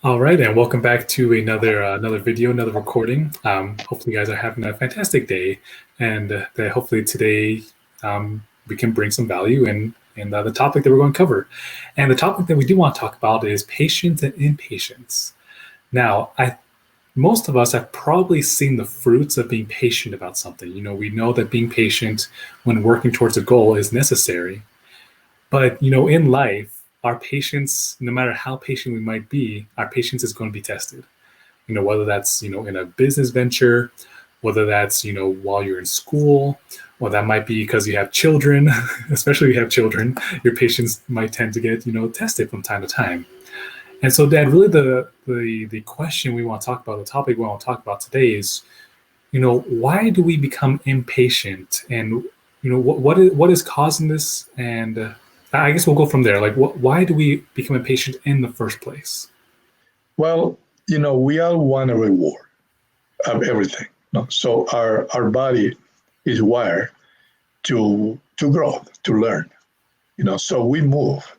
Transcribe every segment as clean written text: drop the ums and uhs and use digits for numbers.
All right, and welcome back to another video, another recording. Hopefully, you guys are having a fantastic day, and that hopefully today we can bring some value in the topic that we're going to cover. And the topic that we do want to talk about is patience and impatience. Now, I most of us have probably seen the fruits of being patient about something. We know that being patient when working towards a goal is necessary, but in life, our patience, no matter how patient we might be, our patience is going to be tested. Whether that's in a business venture, whether that's while you're in school, or that might be because you have children. Especially if you have children, your patience might tend to get tested from time to time. And so, Dad, really the question we want to talk about, the topic we want to talk about today is, why do we become impatient, and what is causing this? And I guess we'll go from there. Like, why do we become impatient in the first place? Well, we all want a reward of everything. No? So our body is wired to grow, to learn. So we move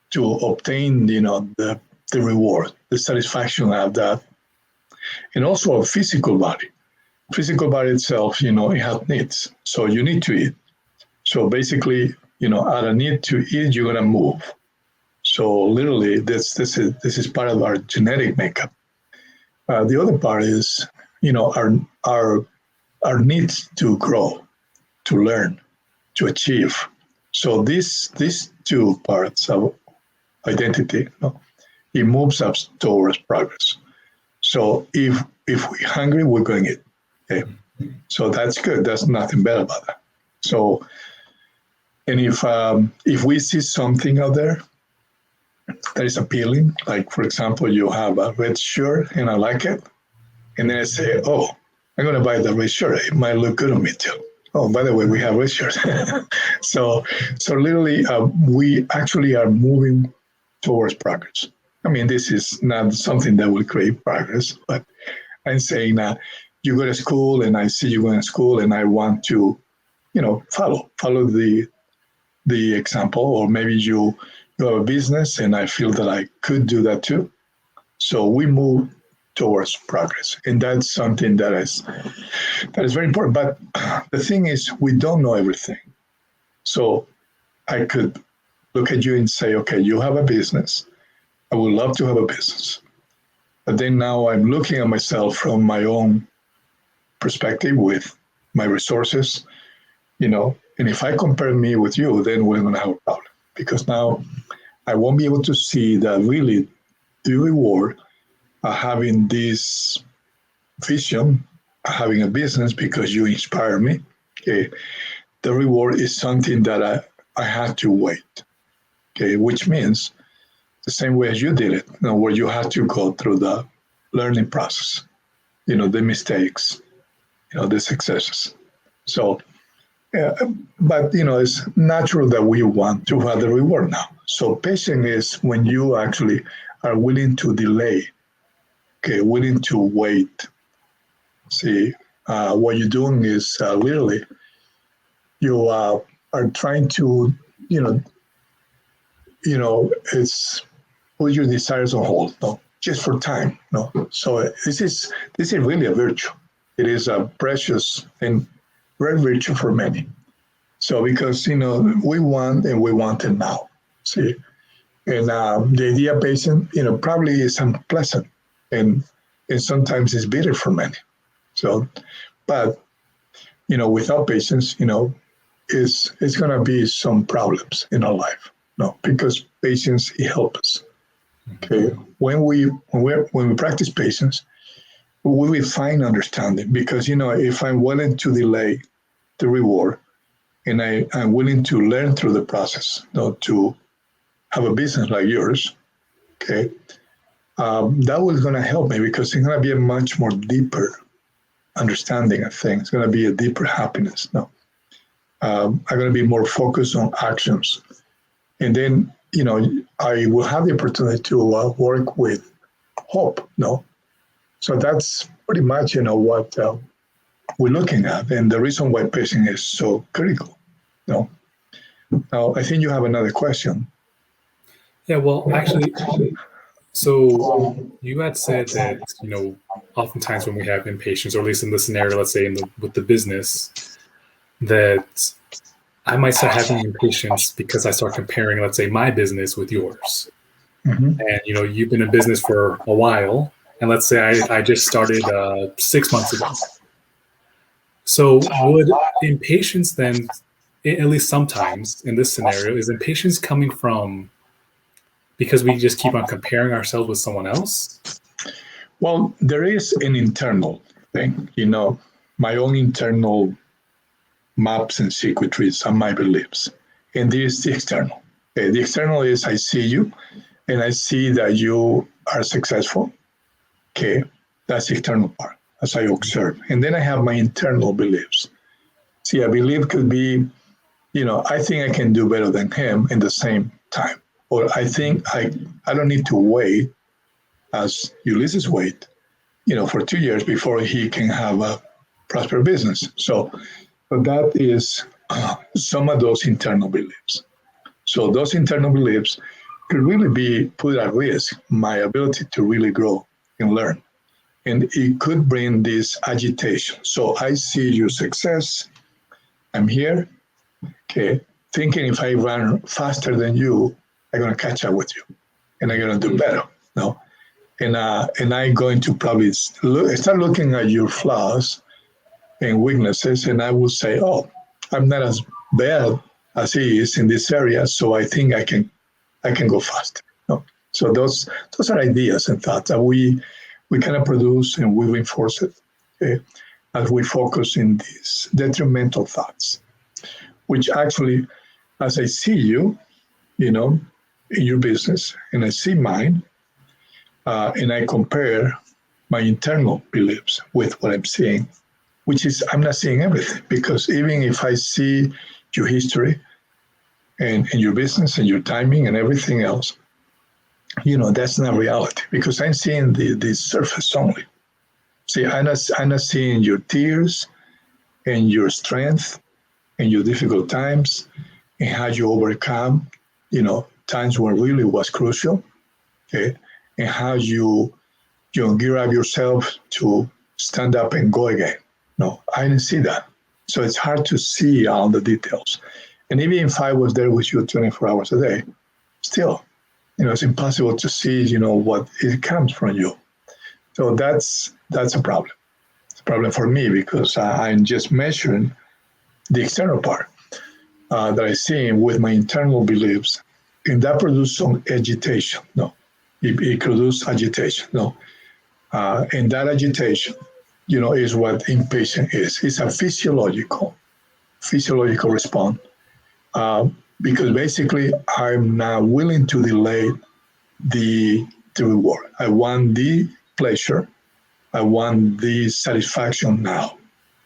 to obtain, the reward, the satisfaction of that, and also a physical body. Physical body itself, it has needs. So you need to eat. So basically, out of need to eat, you're gonna move. So literally, this is part of our genetic makeup. The other part is, our needs to grow, to learn, to achieve. So these two parts of identity, it moves us towards progress. So if we're hungry, we're going to eat. Okay, so that's good. There's nothing bad about that. So, and if we see something out there that is appealing, like for example, you have a red shirt and I like it, and then I say, oh, I'm going to buy the red shirt. It might look good on me too. Oh, by the way, we have red shirts. so literally, we actually are moving towards progress. I mean, this is not something that will create progress, but I'm saying that you go to school and I see you going to school and I want to, follow the example, or maybe you have a business and I feel that I could do that too. So we move towards progress, and that's something that is very important. But the thing is, we don't know everything. So I could look at you and say, okay, you have a business. I would love to have a business. But then now I'm looking at myself from my own perspective with my resources, and if I compare me with you, then we're going to have a problem, because now I won't be able to see that really the reward of having this vision, having a business, because you inspire me. Okay, the reward is something that I had to wait. Okay, which means the same way as you did it, where you had to go through the learning process, the mistakes, the successes. So, but it's natural that we want to have the reward now. So patience is when you actually are willing to delay, okay, willing to wait. See, what you're doing is literally you are trying to, it's put your desires on hold, no, just for time, no. So this is really a virtue. It is a precious and rare virtue for many. So because we want, and we want it now. See, and the idea of patience, probably is unpleasant, and sometimes it's bitter for many. So, but without patience, it's going to be some problems in our life. No, because patience, it helps us. Okay, when we practice patience, we will find understanding, because if I'm willing to delay the reward, and I'm willing to learn through the process, to have a business like yours, okay, that was going to help me, because it's going to be a much more deeper understanding of things. It's going to be a deeper happiness. No, I'm going to be more focused on actions, and then I will have the opportunity to work with hope. No, so that's pretty much what we're looking at, and the reason why patience is so critical. No, now I think you have another question. Yeah, well, actually, So you had said that, oftentimes when we have impatience, or at least in the scenario, let's say with the business, that I might start having impatience because I start comparing, let's say, my business with yours. Mhm. And you've been in business for a while, and let's say I just started 6 months ago. So would impatience then, at least sometimes in this scenario, is impatience coming from because we just keep on comparing ourselves with someone else? Well, there is an internal thing, my own internal maps and circuitries and my beliefs. And there is the external. Okay, the external is I see you and I see that you are successful. Okay, that's the external part as I observe. And then I have my internal beliefs. See, a belief could be, I think I can do better than him in the same time. Or I think I don't need to wait as Ulysses wait, for 2 years before he can have a prosperous business. So that is some of those internal beliefs. So those internal beliefs could really be put at risk my ability to really grow and learn. And it could bring this agitation. So I see your success. I'm here. Okay. Thinking if I run faster than you, I'm going to catch up with you and I'm going to do better. No. And I'm going to probably start looking at your flaws and weaknesses. And I will say, oh, I'm not as bad as he is in this area. So I think I can go faster. No. So those are ideas and thoughts that we kind of produce and we reinforce it, okay, as we focus in these detrimental thoughts, which actually, as I see you, in your business, and I see mine, and I compare my internal beliefs with what I'm seeing, which is I'm not seeing everything because even if I see your history and your business and your timing and everything else, that's not reality because I'm seeing the surface only. See, I'm not seeing your tears and your strength and your difficult times and how you overcome, times when really was crucial, okay, and how you gear up yourself to stand up and go again. No, I didn't see that. So it's hard to see all the details. And even if I was there with you 24 hours a day, still, it's impossible to see, what it comes from you. So that's a problem. It's a problem for me because I'm just measuring the external part that I see with my internal beliefs, and that produces some agitation. No, it produces agitation. No, and that agitation, is what impatient is. It's a physiological response because basically I'm not willing to delay the reward. I want the pleasure. I want the satisfaction now.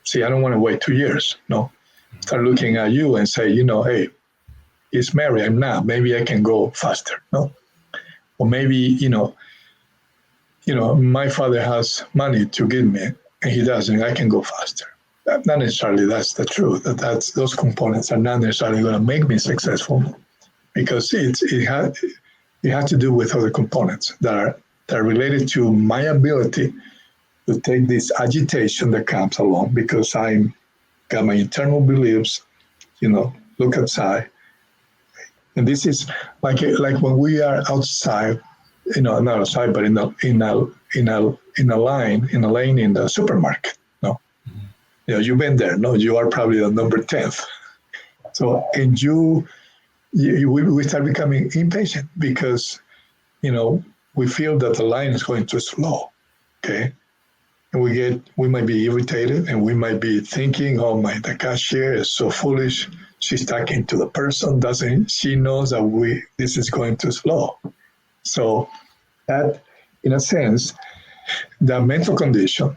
See, I don't want to wait 2 years. No, start looking at you and say, hey, he's married. I'm not. Maybe I can go faster. No, or maybe my father has money to give me, and he doesn't. I can go faster. Not necessarily that's the truth. That's those components are not necessarily going to make me successful because it has to do with other components that are related to my ability to take this agitation that comes along because I'm got my internal beliefs. Look outside, and this is like when we are outside, not outside, but in a lane in the supermarket. No, you've been there. No, you are probably the number 10th. So, and we start becoming impatient because we feel that the line is going too slow. Okay, and we might be irritated, and we might be thinking, oh my, the cashier is so foolish. She's talking to the person, doesn't she knows that this is going too slow. So that, in a sense, the mental condition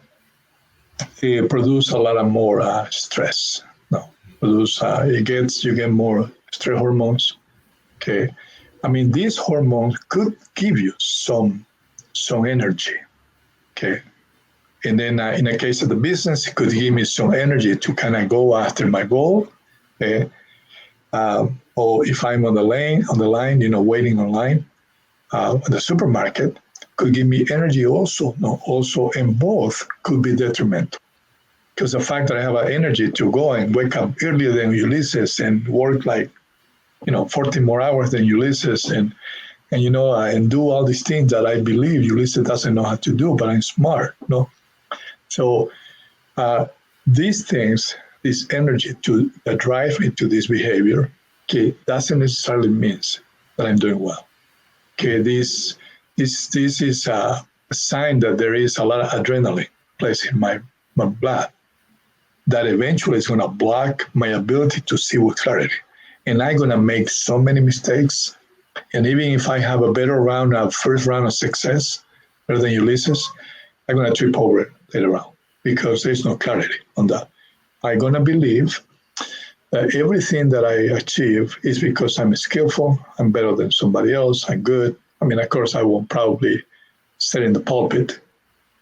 produce a lot of more stress. No, produce you get more stress hormones. Okay, I mean these hormones could give you some energy. Okay, and then in the case of the business, it could give me some energy to kind of go after my goal. Okay, or if I'm on the line, waiting online, the supermarket could give me energy also. No, also, and both could be detrimental. Because the fact that I have energy to go and wake up earlier than Ulysses and work like 14 more hours than Ulysses, and do all these things that I believe Ulysses doesn't know how to do, but I'm smart. No, so these things, this energy that drives me to this behavior, okay, doesn't necessarily mean that I'm doing well. Okay, this is a sign that there is a lot of adrenaline placed in my blood that eventually is going to block my ability to see with clarity. And I'm going to make so many mistakes. And even if I have a better round, a first round of success, better than Ulysses, I'm going to trip over it later on because there's no clarity on that. I'm going to believe that everything that I achieve is because I'm skillful, I'm better than somebody else, I'm good. I mean, of course, I won't probably sit in the pulpit,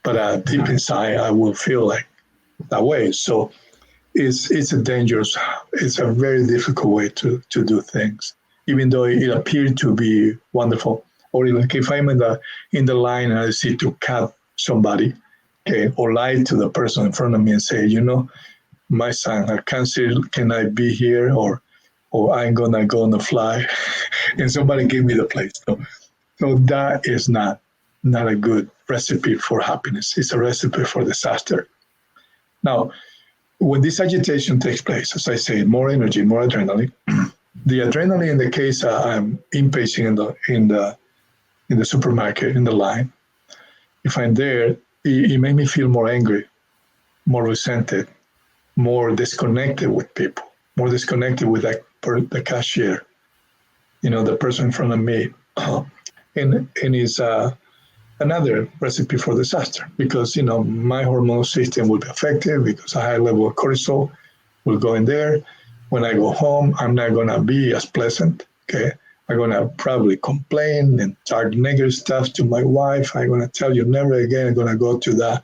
but deep inside, I will feel like that way. So it's a dangerous, it's a very difficult way to do things, even though it appeared to be wonderful. Or like if I'm in the line and I see to cut somebody, okay, or lie to the person in front of me and say, my son had cancer, can I be here? Or I'm gonna go on the fly, and somebody give me the place. So that is not a good recipe for happiness. It's a recipe for disaster. Now, when this agitation takes place, as I say, more energy, more adrenaline. The adrenaline in the case I'm impatient in the supermarket in the line. If I'm there, it made me feel more angry, more resented, more disconnected with people, more disconnected with the cashier, the person in front of me, and is another recipe for disaster because my hormonal system will be affected because a high level of cortisol will go in there. When I go home, I'm not gonna be as pleasant. Okay, I'm gonna probably complain and talk negative stuff to my wife. I'm gonna tell you never again. I'm gonna go to that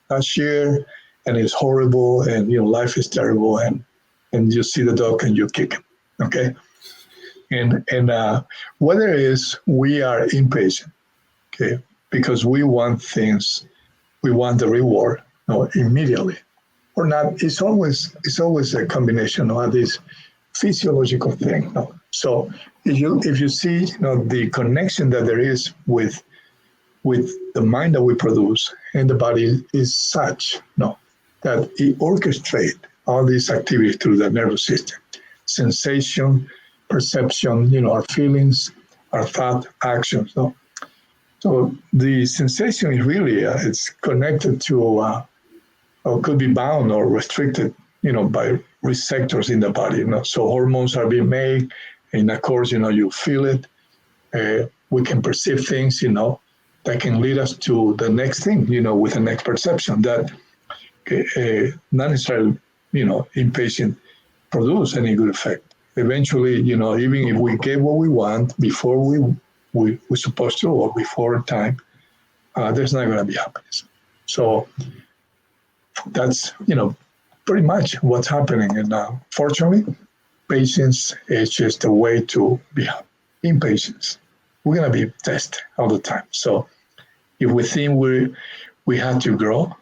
cashier and it's horrible and life is terrible and you see the dog and you kick him. Okay, and whether it is we are impatient, okay, because we want things, we want the reward immediately or not. It's always a combination of this physiological thing. So if you see the connection that there is with the mind that we produce and the body is such that it orchestrates all these activities through the nervous system, sensation, perception, our feelings, our thought, actions. So the sensation is really it's connected to or could be bound or restricted, by receptors in the body. So hormones are being made, and of course, you feel it. We can perceive things, that can lead us to the next thing, with the next perception that not necessarily, impatient produce any good effect. Eventually, even if we get what we want before we're supposed to or before time, there's not going to be happiness. So that's, pretty much what's happening. And fortunately, patience is just a way to be happy. Impatience, we're going to be tested all the time. So if we think we have to grow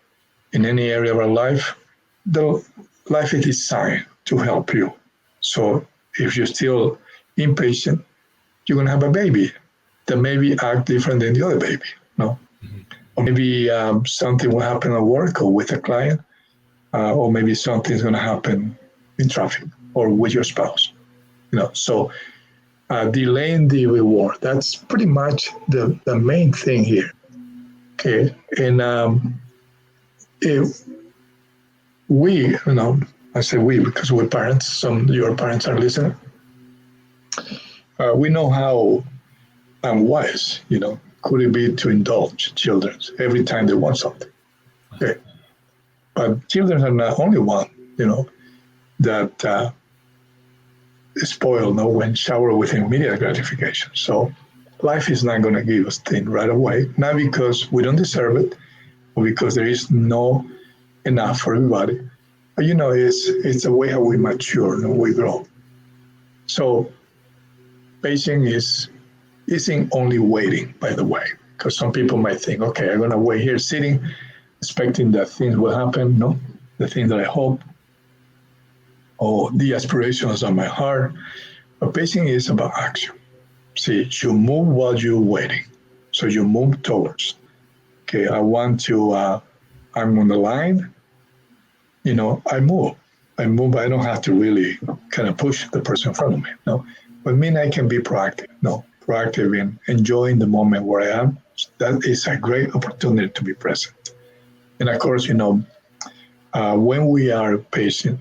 in any area of our life, the life is designed to help you. So if you're still impatient, you're going to have a baby that maybe act different than the other baby. Mm-hmm. Or maybe something will happen at work or with a client, or maybe something's going to happen in traffic or with your spouse. So delaying the reward, that's pretty much the main thing here. Okay, and if we, I say we because we're parents, some of your parents are listening, we know how unwise, could it be to indulge children every time they want something. Okay. But children are not only one, that spoiled when showered with immediate gratification. So life is not going to give us things right away, not because we don't deserve it or because there is no enough for everybody. But it's a way how we mature and we grow. So patience isn't only waiting, by the way, because some people might think, okay, I'm going to wait here sitting, expecting that things will happen. No, the things that I hope or the aspirations of my heart. But patient is about action. See, you move while you're waiting. So you move towards, okay, I want to, I'm on the line, I move. I move, I don't have to really kind of push the person in front of me. No, but mean I can be proactive. No, proactive in enjoying the moment where I am. That is a great opportunity to be present. And of course, when we are patient,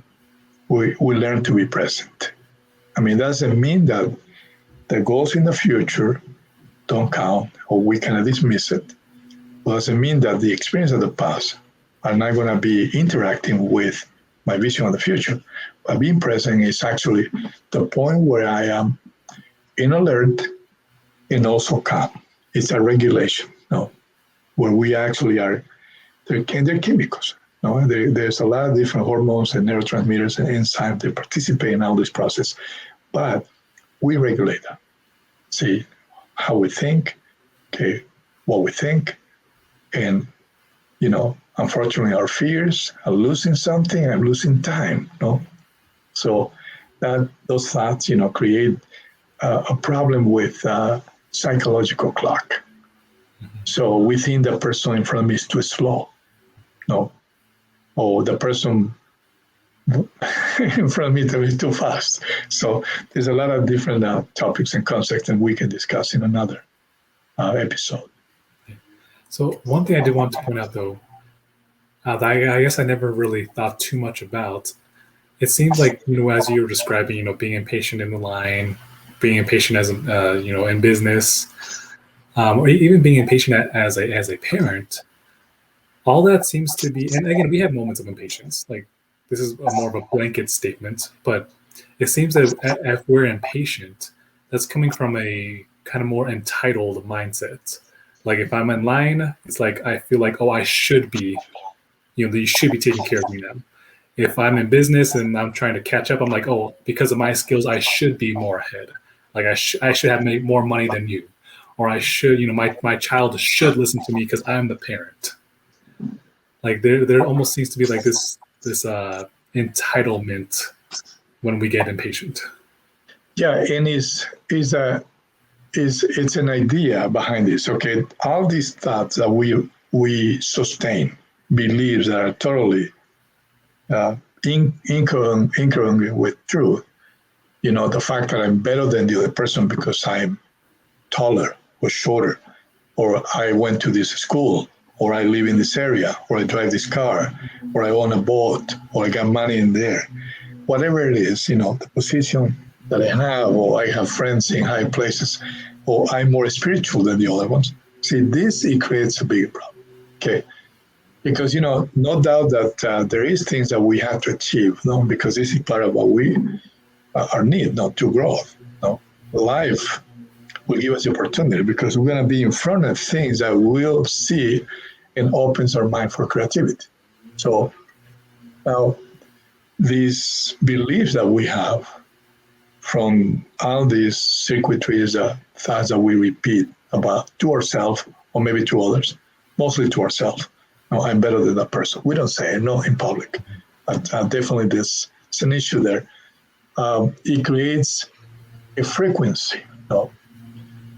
we learn to be present. I mean, that doesn't mean that the goals in the future don't count or we cannot dismiss it. It doesn't mean that the experience of the past are not going to be interacting with my vision of the future. But being present is actually the point where I am in alert and also calm. It's a regulation, where we actually are, they're chemicals. There's a lot of different hormones and neurotransmitters and enzymes that participate in all this process, but we regulate that. See how we think, okay, what we think, and unfortunately, our fears are losing something. I'm losing time. So that those thoughts, create a problem with psychological clock. So we think the person in front of me is too slow. No, or the person in front of me is too fast. So there's a lot of different topics and concepts that we can discuss in another episode. So one thing I did want to point out, though, that I guess I never really thought too much about. It seems like, as you were describing, being impatient in the line, being impatient as in business, or even being impatient as a parent. All that seems to be, and again, we have moments of impatience. Like, this is more of a blanket statement, but it seems that if we're impatient, that's coming from a kind of more entitled mindset. Like, if I'm in line, it's like I feel like, oh, I should be, you should be taking care of me now. If I'm in business and I'm trying to catch up, I'm like, oh, because of my skills, I should be more ahead. Like, I should have made more money than you, or I should, my child should listen to me because I'm the parent. Like, there almost seems to be like this entitlement when we get impatient. Yeah, and it's an idea behind this. Okay, all these thoughts that we sustain, beliefs that are totally incongruent with truth. The fact that I'm better than the other person because I'm taller or shorter, or I went to this school, or I live in this area, or I drive this car, or I own a boat, or I got money in there. Whatever it is, the position that I have, or I have friends in high places, or I'm more spiritual than the other ones. See, it creates a big problem. Okay. Because, no doubt that there is things that we have to achieve, because this is part of what we our need, to grow. Life will give us the opportunity because we're going to be in front of things that we'll see and opens our mind for creativity. So now these beliefs that we have from all these circuitries, thoughts that we repeat about to ourselves or maybe to others, mostly to ourselves. No, I'm better than that person. We don't say it, in public. But definitely it's an issue there. It creates a frequency.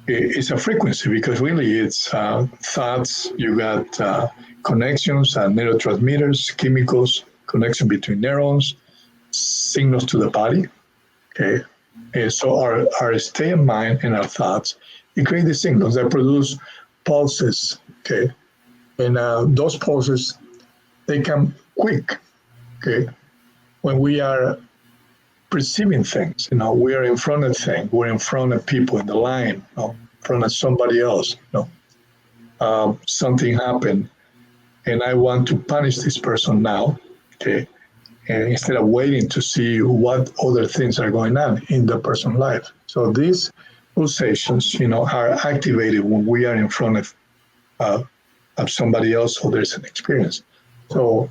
It's a frequency because really it's thoughts, you got connections and neurotransmitters, chemicals, connection between neurons, signals to the body. Okay. And so our state of mind and our thoughts, it creates the signals that produce pulses. Okay. And those pulses, they come quick. Okay. When we are perceiving things, we are in front of things, we're in front of people in the line, in front of somebody else, something happened and I want to punish this person now, okay, and instead of waiting to see what other things are going on in the person's life. So these pulsations, are activated when we are in front of somebody else or there's an experience. So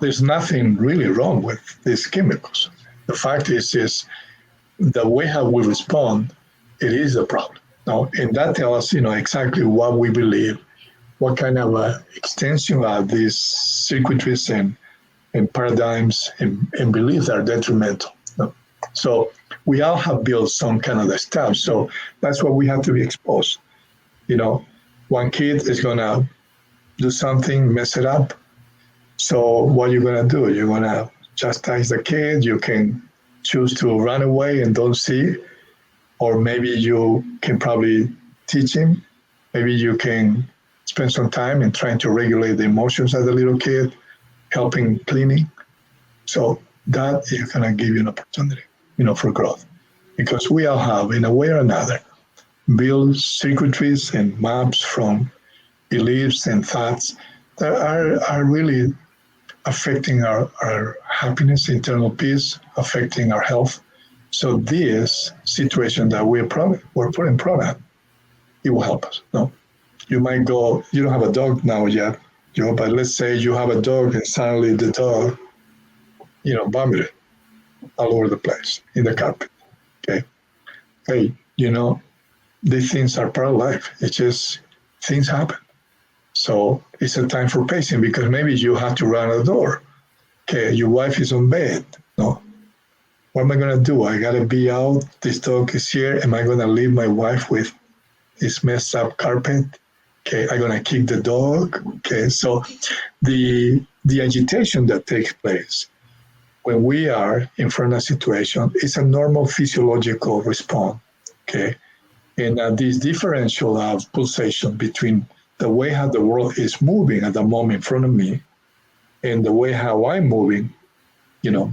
there's nothing really wrong with these chemicals. The fact is the way how we respond, it is a problem. Now, and that tells us, exactly what we believe, what kind of extension of these circuitries and paradigms and beliefs are detrimental. No? So we all have built some kind of the stuff. So that's why we have to be exposed. You know, one kid is gonna do something, mess it up. So what you're gonna do? You're gonna chastise the kid. You can choose to run away and don't see, or maybe you can probably teach him. Maybe you can spend some time in trying to regulate the emotions of the little kid, helping cleaning. So that is gonna give you an opportunity, for growth, because we all have, in a way or another, built circuitries and maps from beliefs and thoughts that are really affecting our happiness, internal peace, affecting our health. So this situation that we're put in product, it will help us. No, you might go, you don't have a dog now yet, but let's say you have a dog and suddenly the dog, vomited all over the place in the carpet. Okay. Hey, these things are part of life. It's just things happen. So it's a time for pacing because maybe you have to run a door. Okay, your wife is on bed. No, what am I gonna do? I gotta be out. This dog is here. Am I gonna leave my wife with this messed up carpet? Okay, I'm gonna kick the dog. Okay, so the agitation that takes place when we are in front of a situation is a normal physiological response. Okay, and this differential of pulsation between the way how the world is moving at the moment in front of me and the way how I'm moving,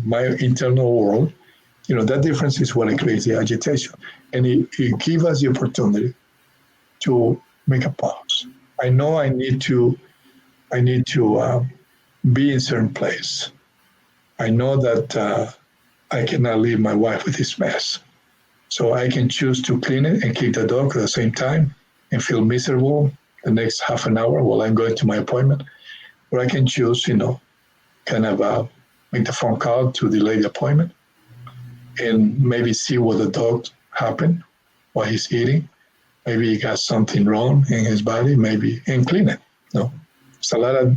my internal world, that difference is what creates the agitation. And it gives us the opportunity to make a pause. I know I need to be in a certain place. I know that I cannot leave my wife with this mess. So I can choose to clean it and keep the dog at the same time and feel miserable the next half an hour while I'm going to my appointment. Or I can choose, kind of make the phone call to delay the appointment and maybe see what the dog happened, what he's eating. Maybe he got something wrong in his body, and clean it. No, it's a lot of,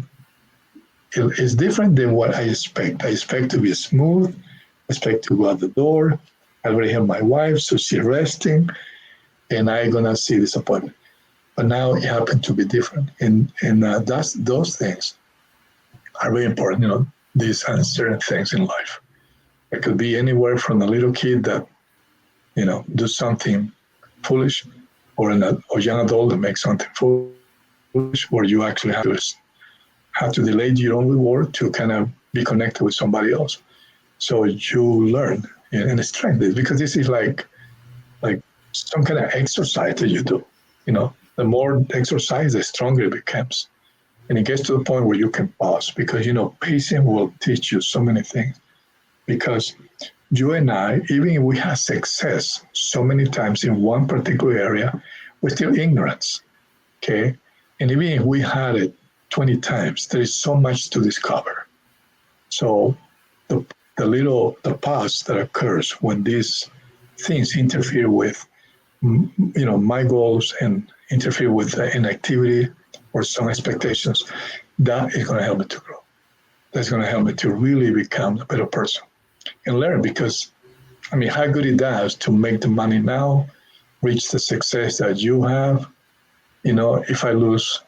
it's different than what I expect. I expect to be smooth. I expect to go out the door. I already have my wife, so she's resting, and I'm gonna see this appointment. But now it happened to be different, and those things are very important. These uncertain things in life. It could be anywhere from a little kid that do something foolish, or a young adult that makes something foolish, where you actually have to delay your own reward to kind of be connected with somebody else. So you learn and strengthen because this is like some kind of exercise that you do. The more exercise, the stronger it becomes. And it gets to the point where you can pause because, pacing will teach you so many things. Because you and I, even if we have success so many times in one particular area, we're still ignorance. Okay. And even if we had it 20 times, there is so much to discover. So the pause that occurs when these things interfere with my goals and interfere with an activity or some expectations, that is going to help me to grow. That's going to help me to really become a better person and learn. Because how good it does to make the money now, reach the success that you have. If I lose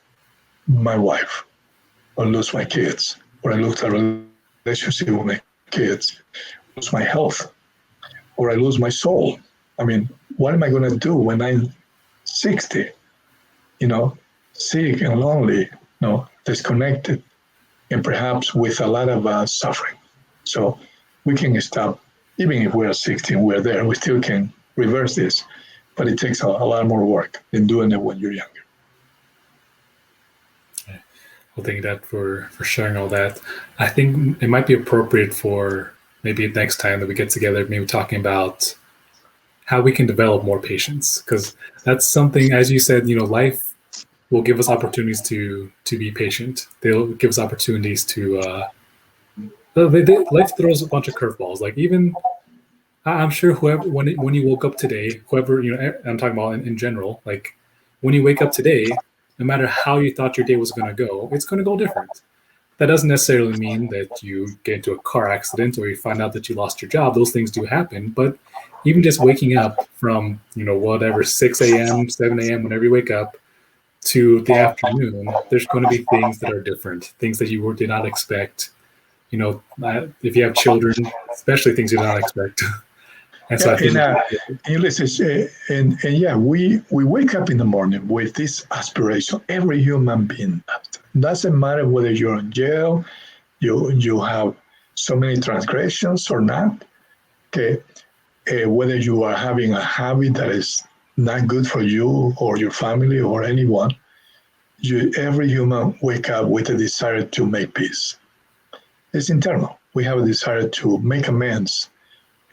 my wife or lose my kids, or I lose a relationship with my kids, lose my health, or I lose my soul. What am I going to do when I'm 60, sick and lonely, disconnected, and perhaps with a lot of suffering? So we can stop, even if we're 60 and we're there, we still can reverse this, but it takes a lot more work than doing it when you're younger. Well, thank you Dad, for sharing all that. I think it might be appropriate for maybe next time that we get together, maybe talking about how we can develop more patience, because that's something, as you said, life will give us opportunities to be patient. They'll give us opportunities to life throws a bunch of curveballs. Like even I'm sure whoever when you woke up today, whoever I'm talking about in general, like when you wake up today, no matter how you thought your day was going to go, it's going to go different. That doesn't necessarily mean that you get into a car accident or you find out that you lost your job. Those things do happen, but even just waking up from whatever 6 a.m., 7 a.m., whenever you wake up to the afternoon, there's going to be things that are different, things that you did not expect. If you have children, especially things you did not expect. And so Yeah, I think, and listen, and yeah, we wake up in the morning with this aspiration. Every human being doesn't matter whether you're in jail, you have so many transgressions or not. Okay, whether you are having a habit that is not good for you or your family or anyone, every human wake up with a desire to make peace. It's internal. We have a desire to make amends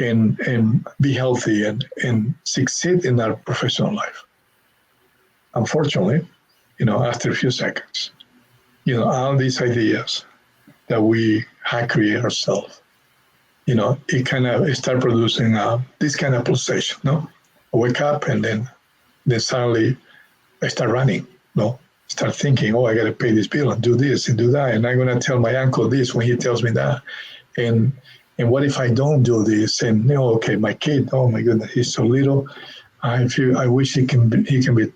and be healthy and succeed in our professional life. Unfortunately, after a few seconds, all these ideas that we have created ourselves, it kind of start producing this kind of pulsation. No, I wake up and then suddenly I start running. No, start thinking, oh, I got to pay this bill and do this and do that, and I'm gonna tell my uncle this when he tells me that, and what if I don't do this? And okay, my kid, oh my goodness, he's so little. I wish he can be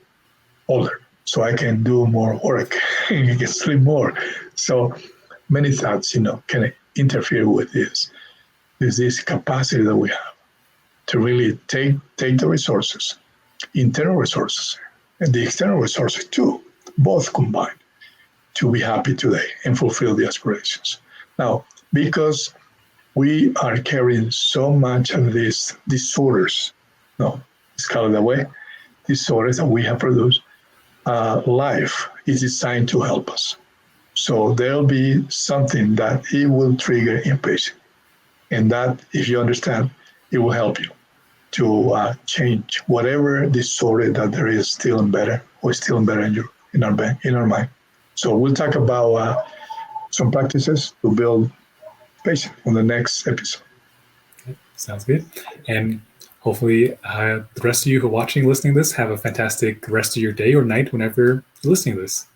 older so I can do more work and he can sleep more. So many thoughts, can interfere with this capacity that we have to really take the resources, internal resources, and the external resources too, both combined to be happy today and fulfill the aspirations. Now, because we are carrying so much of these disorders, no, it's called that way, disorders that we have produced, life is designed to help us. So there'll be something that it will trigger impatience. And that, if you understand, it will help you to change whatever disorder that there is still embedded or still embedded in our mind. So we'll talk about some practices to build patience on the next episode. sounds good. And hopefully, the rest of you who are watching, listening to this, have a fantastic rest of your day or night whenever you're listening to this.